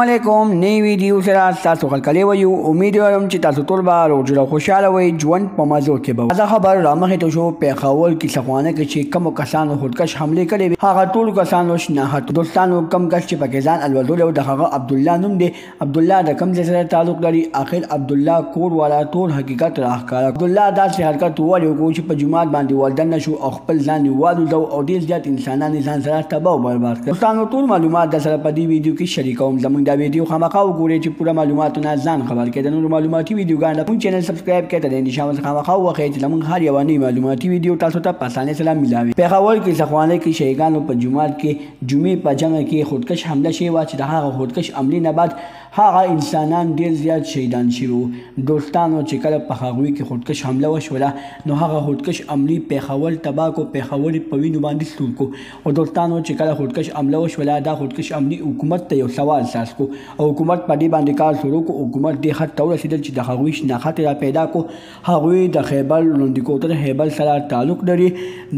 علیکم نئی ویډیو سره تاسو خلکلی ویو امید لرم چې تاسو ټول به روغ جوړ او خوشحاله وئ ژوند په مزو کې به تازه خبر رامخې ته شو پیښور کې سخوانه کې چې کومو کسانو خودکش حملې کړې وي هغه ټول کسانو شناخت دوستانو کم کس چې پکې ځان الوزول او د هغه عبدالله نوم دی عبدالله د کوم ځای سره تعلق لري اخر عبدالله کور والا ټول حقیقت راښکاره عبدالله داسې حرکت وویل وکړو چې په جومات باندې ولدن نشو او خپل ځان یې والوځو او ډېر زیات انسانان یې ځان سره تباه او برباد کړل دوستانو ټول معلومات در سره په دې ویډیو کې شریکوم زموږ دا ویډیو خامخا وګورئ چې پوره معلوماتونه ځان خبر کړئ د نورو معلوماتي ویډیوګانو لپاره چینل سبسکرایب کړئ د نشان څخه خامخا وخی چې زموږ هر یوه نوې معلوماتي ویډیو تاسو ته په اسانۍ سره ملاوي پیښور کې سخوانه کې شیعګانو په جومات کې جمعې په جمع کې خودکش حمله شوې وه چې د هغه خودکش حملې نه بعد هغه انسانان ډېر زیات شهیدان شوي دوستانو چې کله په هغوی کې خودکش حمله وشوله نو هغه خودکش عملې پیښور تباه کو پیښور یې په وینو باندې سور کو او دوستانو چې کله خودکش حمله وشوله دا خودکش عملې حکومت ته یو سوال ساز کو او حکومت په دې باندې کار شروع کو حکومت دې حد ته ورسېدل چې د هغوی شناخت را پیدا کو هغوی د خیبر لوندي خیبر سره تعلق لري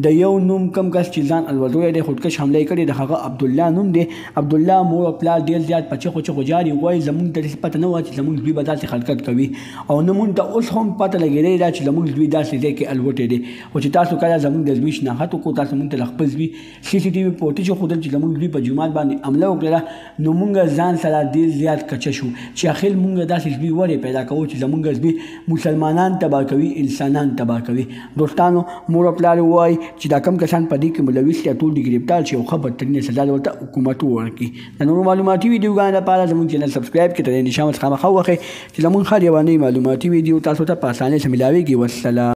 د یو نوم کم کس چې ځان الوزولی دی خودکش حمله کړې د هغه عبدالله نوم دی عبدالله مور او پلار ډېر زیات په چغو جاري وایي زموږ ته داسې پته نه وه چې زموږ زوی به داسې حرکت کوي او نه مونږ ته اوس هم پته لګېدلې ده چې زموږ زوی داسې ځای کې الوتی دی خو چې تاسو کله زموږ د زوی شناخت وکړو تاسو مونږ ته د خپل زوی سی سی ټي وي فوټیج وښودل چې زموږ زوی په جومات باندې حمله وکړله نو مونږ ځان سره ډېر زیات کچه شو چې اخر مونږ داسې زوی ولې پیدا کوو چې زموږ زوی مسلمانان تباه کوي انسانان تباه کوي دوستانو مور او پلار وایي چې دا کم کسان په دې کې ملوث دي ټول دې ګرفتار شي او ښه بدترینه سزا ورته حکومت وورکړي د نورو معلوماتي ویډیوګانو لپاره زموږ چینل سبسکرایب کړئ د نشان څخه خامخا وخی چې زموږ هر یوه نوې معلوماتي ویډیو تاسو ته په اسانۍ سره ملاویږي والسلام